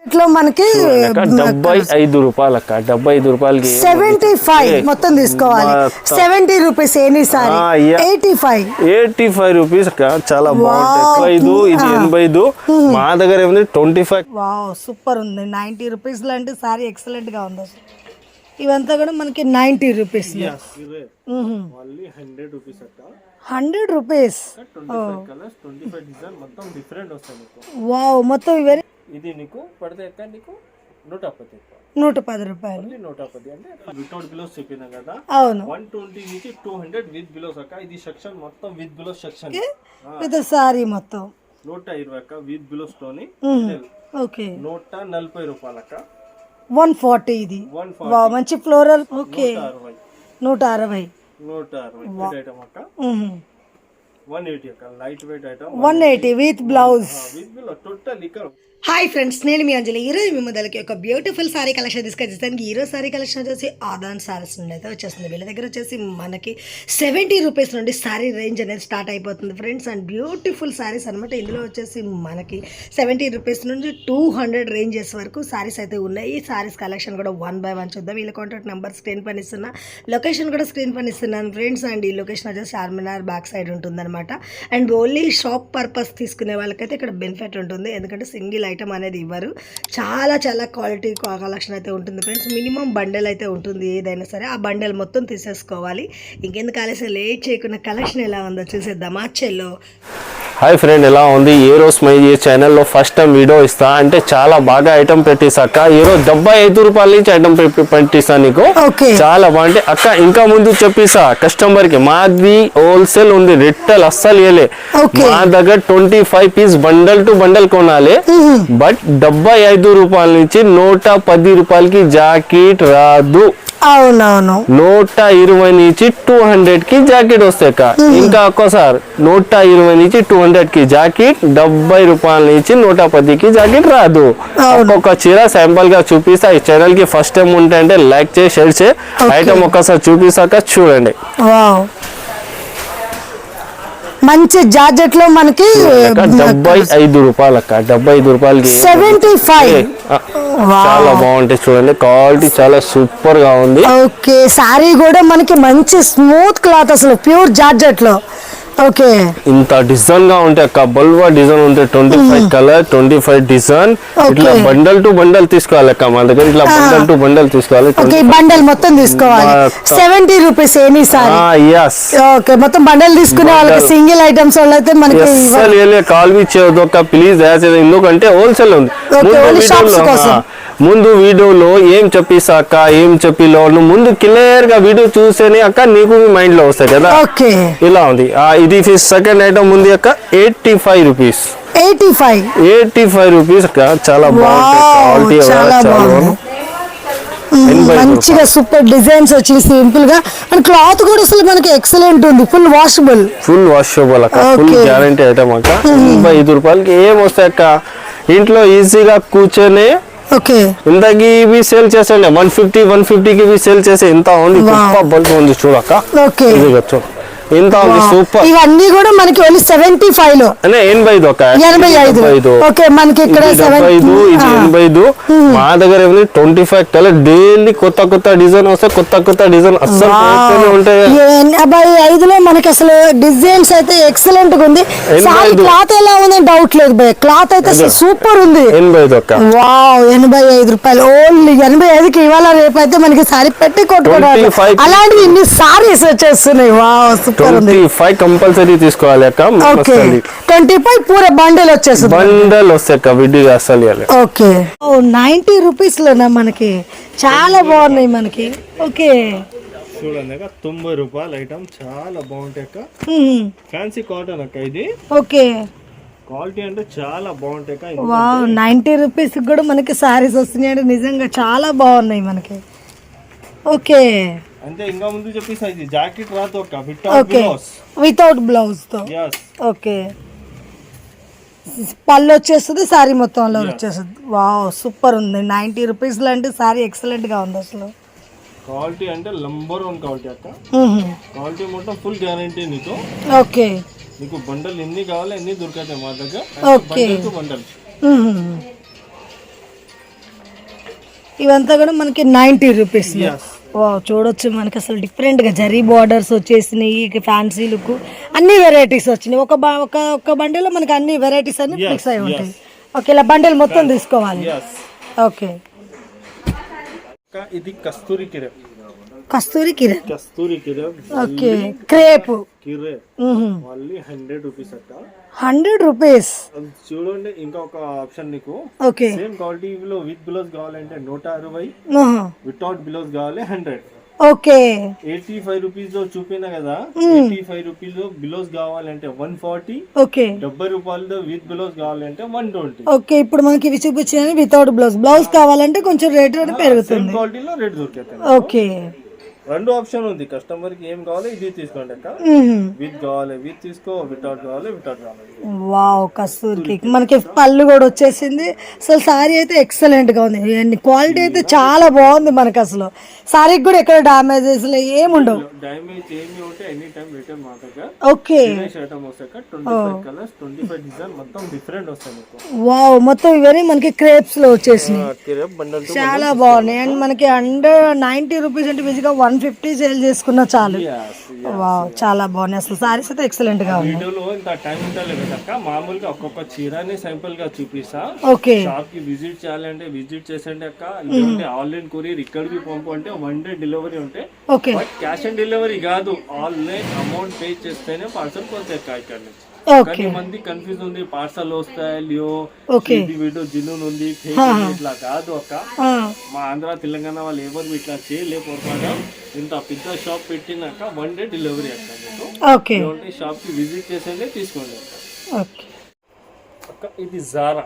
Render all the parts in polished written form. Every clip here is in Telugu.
ఇట్లా మనకి 75 రూపాయలు అక్క, 75 రూపాయలకి 75 మొత్తం తీసుకోవాలి. 70 రూపీస్ ఎనీ సారీ 85 రూపీస్ అక్క, చాలా బాగుంటాయి. 85 ఇది 85, మా దగ్గర ఏముంది 25. వావ్ సూపర్ ఉంది. 90 రూపీస్ లాంటి సారీ ఎక్సలెంట్ గా ఉంది అసలు. ఇవంతా కూడా మనకి 90 రూపీస్. 100 రూపీస్ అక్క, 100 రూపీస్. వావ్ మొత్తం ఇవే. ఇది నీకు పడితే ఎక్క నీకు 110 రూపాయలు. 110 అంటే వితౌట్ బిలోస్ చెప్పినా కదా. అవును. 120 నుంచి 200 విత్ బిలోస్ అక్క. ఇది సెక్షన్ మొత్తం విత్ బిలోస్ సెక్షన్. విత్ సారీ మొత్తం 120 అక్క విత్ బిలోస్ తోని. ఓకే 140 రూపాయలు అక్క. 140 ఇది. వావ్ మంచి ఫ్లోరల్. ఓకే 160 ఐటమ్ అక్క. 180 అక్క light weight item. 180 with blouse. With బిలోస్ total ఇక్కడ. హాయ్ ఫ్రెండ్స్, నేను మీ అంజలి. ఈరోజు మీ ముందలకి ఒక బ్యూటిఫుల్ సారీ కలెక్షన్ తీసుకొచ్చేస్తాను. ఈరోజు సారీ కలెక్షన్ వచ్చేసి ఆదాన్ సారీస్ నుండి అయితే వచ్చేస్తుంది. వీళ్ళ దగ్గర వచ్చేసి మనకి 70 రూపీస్ నుండి సారీ రేంజ్ అనేది స్టార్ట్ అయిపోతుంది ఫ్రెండ్స్. అండ్ బ్యూటిఫుల్ సారీస్ అనమాట. ఇందులో వచ్చేసి మనకి 70 రూపీస్ నుంచి 200 రేంజెస్ వరకు సారీస్ అయితే ఉన్నాయి. ఈ సారీస్ కలెక్షన్ కూడా 1 by 1 చూద్దాం. వీళ్ళ కాంటాక్ట్ నెంబర్ స్క్రీన్ పైన ఇస్తున్నా, లొకేషన్ కూడా స్క్రీన్ పైన ఇస్తున్నాను ఫ్రెండ్స్. అండ్ ఈ లొకేషన్ వచ్చేసి చార్మినార్ బ్యాక్ సైడ్ ఉంటుందన్నమాట. అండ్ ఓన్లీ షాప్ పర్పస్ తీసుకునే వాళ్ళకైతే ఇక్కడ బెనిఫిట్ ఉంటుంది, ఎందుకంటే సింగిల్ ఐటమ్ అనేది ఇవ్వరు. చాలా చాలా క్వాలిటీ కలెక్షన్ అయితే ఉంటుంది ఫ్రెండ్స్. మినిమం బండెల్ అయితే ఉంటుంది ఏదైనా సరే. ఆ బండెల్ మొత్తం తీసేసుకోవాలి. ఇంకెందుకు ఆలస్యం లేట్ చేయకుండా కలెక్షన్ ఎలా ఉందో చూసేద్దామా. చెల్లో హాయ్ ఫ్రెండ్, ఎలా ఉంది? ఈ రోజు మై ఈ ఛానల్లో ఫస్ట్ టైం వీడియో ఇస్తా అంటే చాలా బాగా ఐటమ్ పెట్టిస్తాక. ఈరోజు 75 రూపాయల నుంచి ఐటమ్ పెట్టిస్తా నీకు. చాలా బాగుంటే అక్క. ఇంకా ముందు చెప్పిస్తా కస్టమర్ కి, మాది హోల్సేల్ ఉంది, రిటైల్ అస్సలు ఇయలే. మా దగ్గర 25 పీస్ బండల్ టు బండల్ కొనాలి. బట్ 75 రూపాయల నుంచి 110 రూపాయలకి జాకెట్ రాదు. అవునవును. 120 నుంచి 200 కి జాకెట్ వస్తాయి. ఇంకా ఒక్కసారి 120 నుంచి 200 కి జాకెట్, 70 రూపాయల నుంచి 110 కి జాకెట్ రాదు. ఒక్కొక్క చీర శాంపుల్ గా చూపిస్తా. ఈ ఛానల్ కి ఫస్ట్ టైం ఉంటే అంటే లైక్ చేసి షేర్ చేసి ఐటమ్ ఒక్కసారి చూపిస్తాక చూడండి. మంచి జార్జెట్ లో మనకి 75 రూపాయలు అక్క. 75 రూపాయలకి 75. చాలా బాగుంటాయి చూడండి. క్వాలిటీ చాలా సూపర్ గా ఉంది. ఓకే సారీ కూడా మనకి మంచి స్మూత్ క్లాత్, అసలు ప్యూర్ జార్జెట్ లో. ఓకే ఇంత డిజైన్ గా ఉంటాయి అక్క. బల్వా డిజైన్ ఉంటాయి. 25 కలర్, 25 డిజైన్. ఇట్లా బండల్ టు బండల్ తీసుకోవాలి అక్క. మన దగ్గర ఇట్లా బండల్ టు బండల్ తీసుకోవాలి. బండల్ మొత్తం తీసుకోవాలి. 70 రూపీస్ ఎనీ సారీ. ఓకే మొత్తం బండల్ తీసుకునే వాళ్ళకి, సింగిల్ ఐటమ్స్ వాళ్ళైతే మనకి కాల్ బి చేయదు అక్క ప్లీజ్. ఎందుకంటే హోల్సేల్ ఉంది. ముందు వీడియోలో ఏం చెప్పిస్తా అక్క, ఏం చెప్పిలో ముందు క్లియర్ గా వీడియో చూసేనే అక్క నీకు మైండ్ లో వస్తాయి కదా. ఇలా ఉంది. ఇది సెకండ్ ఐటమ్ ఉంది అక్క. 85 రూపీస్. 85 రూపీస్ అక్క. చాలా బాగుంది. మంచిగా సూపర్ డిజైన్స్ వచ్చి సింపుల్ గా. అండ్ క్లాత్ కూడా అసలు మనకి ఎక్సలెంట్ ఉంది. ఫుల్ వాషబుల్ అక్క. ఫుల్ గ్యారంటీ ఐటమ్ అక్క. 85 రూపాయలకి ఏం వస్తాయి అక్క. ఇంట్లో ఈజీగా కూర్చొని ఇంతకి ఇవి సేల్ చేసండి. 150 కి సేల్ చేసే ఇంత ఉంది. బల్బ్ ఉంది చూడక్క. ఇంత ఉంది సూపర్. ఇవన్నీ కూడా మనకి ఓన్లీ 75 లో 85. ఓకే మనకి ఇక్కడ 75 ఇది 85. మా దగ్గర 25 కలర్ డైలీ కొత్త కొత్త డిజైన్ వస్తాయి. కొత్త డిజైన్ అస్సలు ఉంటాయి. 85 లో మనకి అసలు డిజైన్స్ అయితే ఎక్సలెంట్ గా ఉంది. క్లాత్ ఎలా ఉంది డౌట్ లేదు భయ్. క్లాత్ అయితే అసలు సూపర్ ఉంది. 85 వావ్ 85 రూపాయలు ఓన్లీ. 85 కి ఇవాళ రేపు అయితే మనకి సారీ పెట్టి కొట్టుకోవడం అలాంటివి ఇన్ని సారీస్ వచ్చేస్తున్నాయి. వావ్ 25 కంపల్సరీ తీసుకోవాలి అక్క. 25 పూరా బండల్ వచ్చేస్తుంది. బండల్ వస్తాయి అక్క విడిగా అసలు. ఓకే 90 రూపీస్ లోనా మనకి చాలా బాగున్నాయి మనకి. ఓకే చూడండి అక్క 90 రూపాయల ఐటమ్ చాలా బాగుంటాయి అక్క. ఫ్యాన్సీ కాటన్ అక్క ఇది. ఓకే క్వాలిటీ అంటే చాలా బాగుంటాయి అక్క. వావ్ 90 రూపీస్ కూడా మనకి సారీస్ వస్తున్నాయి అంటే నిజంగా చాలా బాగున్నాయి మనకి. ఓకే అంటే ఇంకా ముందు చెప్పేసి ఇది జాకెట్ రాదు అక్క. వితౌట్ బ్లౌజ్ తో. ఓకే పళ్ళు వచ్చేస్తుంది, సారీ మొత్తంలో వచ్చేస్తుంది. వావ్ సూపర్ ఉంది. 90 రూపీస్ లాంటి సారీ ఎక్సలెంట్ గా ఉంది అసలు. క్వాలిటీ అంటే నంబర్ 1 క్వాలిటీ అక్క. క్వాలిటీ మొత్తం ఫుల్ గ్యారంటీ నీకు. ఓకే నీకు బండల్ ఎన్ని కావాలి ఎన్ని దొరుకుతాయి మా దగ్గర. ఓకే బండల్ ఇవంతా కూడా మనకి 90 రూపీస్. చూడొచ్చు మనకి అసలు డిఫరెంట్గా జరీ బార్డర్స్ వచ్చేసినాయి, ఫ్యాన్సీ లుక్, అన్ని వెరైటీస్ వచ్చినాయి. ఒక బండిలో మనకి అన్ని వెరైటీస్ అన్ని ఫిక్స్ అయి ఉంటాయి. ఓకే, ఇలా బండిల్ మొత్తం తీసుకోవాలి. ఓకే, ఇది కస్తూరి కిరే. కస్తూరి కిరే. కస్తూరి కిరే. ఓకే, క్రేప్ కిరే మళ్ళీ 100 రూపీస్ అక్క. 100 రూపీస్. చూడండి, ఇంకా ఒక ఆప్షన్ నీకు. ఓకే, సేమ్ క్వాలిటీలో విత్ బిలోస్ కావాలంటే 160, వితౌట్ బిలోస్ కావాలి 100. ఓకే, 85 రూపీస్ లో చూపినా కదా, 85 రూపీస్ లో బిలోస్ కావాలంటే 140. ఓకే, 70 రూపాయలతో విత్ బిలోస్ కావాలంటే 120. ఓకే, ఇప్పుడు మనకి ఇవి చూపించిన వితౌట్ బ్లౌజ్ కావాలంటే కొంచెం రేట్ పెరుగుతుంది. క్వాలిటీలో రేట్ దొరుకుతుంది. ఓకే, రెండు ఆప్షన్ ఉంది, కస్టమర్ కి ఏం కావాలి ఇది తీసుకోండి అక్క. విత్ కావాలి విత్ తీసుకో, వితౌట్ కావాలి వితౌట్ కావాలి. వావ్, కస్తూరికి మనకి పళ్ళు కూడా వచ్చేసింది. అసలు సారీ అయితే ఎక్సలెంట్ గా ఉంది, క్వాలిటీ అయితే చాలా బాగుంది. మనకి అసలు సారీకి కూడా ఎక్కడ డామేజెస్ ఏముండవు. డామేజ్ ఏమి ఉంటే ఎనీ టైం రిటర్న్ మాటగా. ఓకే, ఐటమ్ వస్తాక 25 కలర్స్ 25 డిజైన్ మొత్తం డిఫరెంట్ వస్తాయి మీకు. వావ్, మొత్తం ఇవన్నీ మనకి క్రేప్స్ లో వచ్చేసినాయి, బండల్ చాలా బాగున్నాయి. అండ్ మనకి అండర్ 90 రూపీస్ అంటే ఈజీగా 150 సేల్ చేసుకున్నా చాలు. వావ్, చాలా బాగున్నాయి అసలు సారీస్ అయితే ఎక్సలెంట్ గా ఉన్నాయి. వీడియోలో ఇంత టైం ఉంటలేదు కదక్క, మామూలుగా ఒక్కొక్క చీరని సింపుల్ గా చూపిస్తా. ఓకే, షాప్ కి విజిట్ చేయాలంటే విజిట్ చేసండి అక్క, లేదంటే ఆన్లైన్ కొరియర్ ఇక్కడికి పంపు అంటే 1 డే డెలివరీ ఉంటే. ఓకే, క్యాష్ ఆన్ డెలివరీ కాదు, ఆన్లైన్ అమౌంట్ పే చేస్తేనే పార్సల్ పోతాయి అక్క ఇక్కడ నుంచి. ఓకే, మంది కన్ఫ్యూజ్ ఉంది, పార్సల్ వస్తాయో ఓకే వీడియో జిన్నున్ ఉంది, ఇట్లా కాదు అక్క. మా ఆంధ్ర తెలంగాణ వాళ్ళు ఎవరు ఇట్లా చేయలేకపోతారు. ఇంత పెద్ద షాప్ పెట్టినాక 1 డే డెలివరీ అక్క మీకు. ఓకే, షాప్ కి విజిట్ చేసేదే తీసుకోండి ఓకే అక్క. ఇది జారా.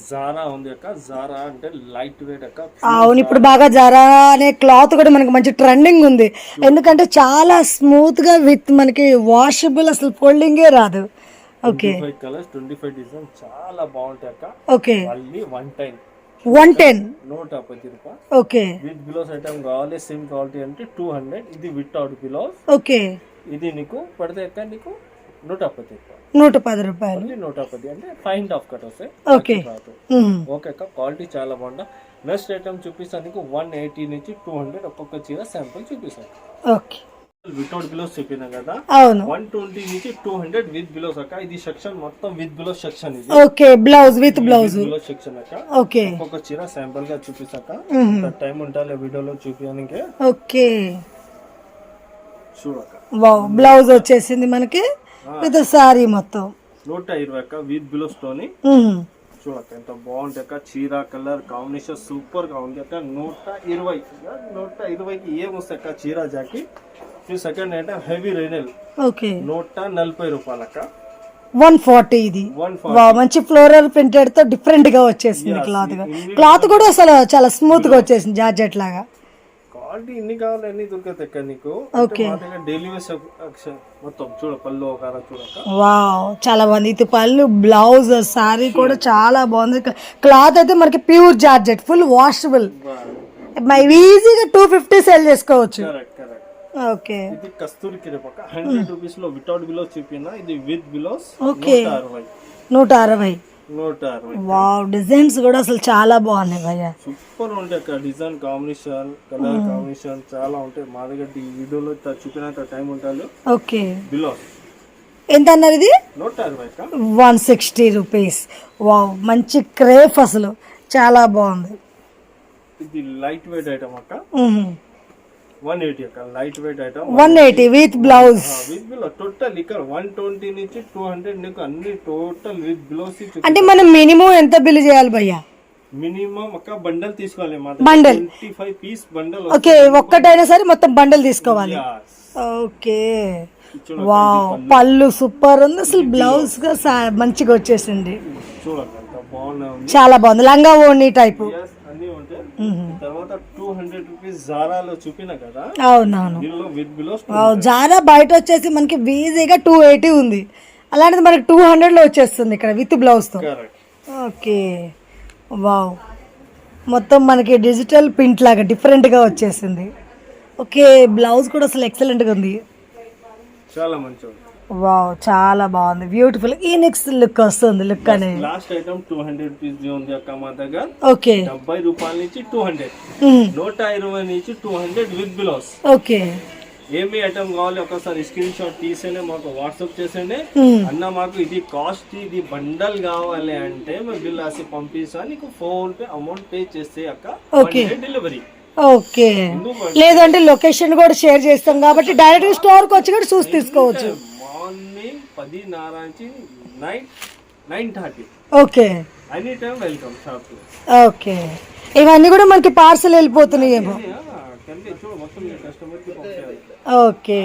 జారా ఉంది అక్క. జారా అంటే లైట్ వెయిట్ అక్క. అవును, ఇప్పుడు బాగా జారా అనే క్లాత్ కూడా మనకి మంచి ట్రెండింగ్ ఉంది, ఎందుకంటే చాలా స్మూత్ గా విత్ మనకి వాషబుల్, అసలు ఫోల్డింగే రాదు. ఓకే, 25 కలర్స్ 25 డిజైన్ చాలా బాగుంటాయి అక్క. ఓకే, మళ్ళీ 110 150 రూపాయలు. ఓకే, విత్ బిలోస్ ఐటమ్ కావాలి సేమ్ క్వాలిటీ అంటే 200. ఇది వితౌట్ బిలోస్. ఓకే, ఇది నీకు పడితే అక్క నీకు 110 రూపాయలు. 110 అంటే 5.5 కట్ వస్తాయి. ఓకే, ఓకే అక్క, క్వాలిటీ చాలా బాగుందా. నెక్స్ట్ ఐటమ్ చూపిస్తాను నీకు 180 నుంచి 200 ఒక్కొక్క చీర శాంపుల్ చూపిస్తాను. ఓకే, వితౌట్ బిలోస్ చెప్పినా కదా. అవును, 120 నుంచి 200 విత్ బిలోస్ అక్క. ఇది సెక్షన్ మొత్తం విత్ బిలోస్ సెక్షన్. ఇది okay, blouse with blouse section అక్క. ఓకే, ఒక్కొక్క చీర శాంపుల్ గా చూపిస్తాక టైం ఉండాలి వీడియోలో చూపించడానికి. ఓకే, చూడక్క. వావ్, బ్లౌజ్ వచ్చేసింది మనకి విత్ సారీ మొత్తం 120 అక్క విత్ బిలోస్ తోని. చూడక్క ఎంత బాగుంది అక్క, చీర కలర్ కాంబినేషన్ సూపర్ గా ఉంది అక్క. 120కి ఏమొస్తాయి అక్క చీర జాకి. సెకండ్ అంటే హెవీ రైనల్. ఓకే, 140 రూపాయలు అక్క. 140. ఇది మంచి ఫ్లోరల్ ప్రింటెడ్ తో డిఫరెంట్ గా వచ్చేసింది క్లాత్ కూడా అసలు చాలా స్మూత్ గా వచ్చేసింది, జార్జెట్ లాగా. క్వాలిటీ ఎన్ని కావాలి అన్ని దొరుకుతాయి నీకు. డైలీ మొత్తం చూడ పళ్ళు చూడక. వావ్, చాలా బాగుంది. ఇది పళ్ళు, బ్లౌజ్, సారీ కూడా చాలా బాగుంది. క్లాత్ అయితే మనకి ప్యూర్ జార్జెట్, ఫుల్ వాషబుల్, ఈజీగా 250 సేల్ చేసుకోవచ్చు. ఓకే, ఇది కస్తూరి కిరే పక్క 100 రూపీస్ లో వితౌట్ బిలోస్ చూపినా. ఇది విత్ బిలోస్. ఓకే, 160. వావ్, డిజైన్స్ కూడా అసలు చాలా బాగున్నాయి భయ్య, సూపర్ ఉంటాయి అక్కడ. డిజైన్ కాంబినేషన్, కలర్ కాంబినేషన్ చాలా ఉంటాయి. మా దగ్గర ఈ వీడియోలో చూపినంత టైం ఉంటుంది. ఓకే, బిలోస్ ఎంత అన్నారు? ఇది 160 రూపీస్. వావ్, మంచి క్రేప్, అసలు చాలా బాగుంది. ఇది లైట్ వెయిట్ ఐటమ్ అక్క. 180 అక్క, light weight item. 180 with blouse. With blouse total ఇక్కడ 120 నుంచి 200 నీకు అన్ని టోటల్ విత్ బ్లౌజ్. అంటే మనం మినిమం ఎంత బిల్ చేయాలి భయ్యా? మినిమం ఒక బండల్ తీసుకోవాలి, బండల్ 25 పీస్ బండల్. ఓకే, ఒక్కటైనా సరే మొత్తం బండల్ తీసుకోవాలి. ఓకే, వావ్, పళ్ళు సూపర్ ఉంది అసలు. బ్లౌజ్ గా మంచిగా వచ్చేసింది, చాలా బాగుంది. లంగా ఓణి టైపు. తర్వాత 200 రూపీస్ జారాలో చూపినా కదా. అవునవును, విత్ బిలోస్. జారా బయట వచ్చేసి మనకి ఈజీగా 280 ఉంది, అలాంటిది మనకి 200 లో వచ్చేస్తుంది ఇక్కడ విత్ బ్లౌజ్ తో. ఓకే, వావ్, మొత్తం మనకి డిజిటల్ ప్రింట్ లాగా డిఫరెంట్ గా వచ్చేసింది. ఓకే, బ్లౌజ్ కూడా అసలు ఎక్సలెంట్ గా ఉంది, చాలా మంచిగా. వావ్, చాలా బాగుంది, బ్యూటిఫుల్. ఈ నెక్స్ట్ లుక్ వస్తుంది, లుక్ అనేది. లాస్ట్ ఐటమ్ 200 రూపీస్ ఉంది అక్క మా దగ్గర. ఓకే, 70 రూపాయల నుంచి 200, 120 నుంచి 200 విత్ బ్లౌజ్. ఓకే. ఏమి ఐటమ్ కావాలి ఒకసారి స్క్రీన్ షాట్ తీసేనే మాకు వాట్సాప్ చేసేయండి. అన్న మాకు ఇది కాస్ట్, ఇది బండల్ కావాలి అంటే మేము బిల్ రాసి పంపిస్తా, నీకు ఫోన్ పే అమౌంట్ పే చేస్తే అక్క డెలివరీ. ఓకే, లేదంటే లొకేషన్ కూడా షేర్ చేస్తాం కాబట్టి డైరెక్ట్ స్టోర్ కి వచ్చి కూడా చూసి తీసుకోవచ్చు. మార్నింగ్ 10:30 నుంచి night 9:30. Okay, any time welcome shop. Okay. ఇవన్నీ కూడా మనకి పార్సల్ వెళ్ళిపోతున్నాయేమో. చూడు మొత్తం కస్టమర్ కి పంపించాలి. ఓకే.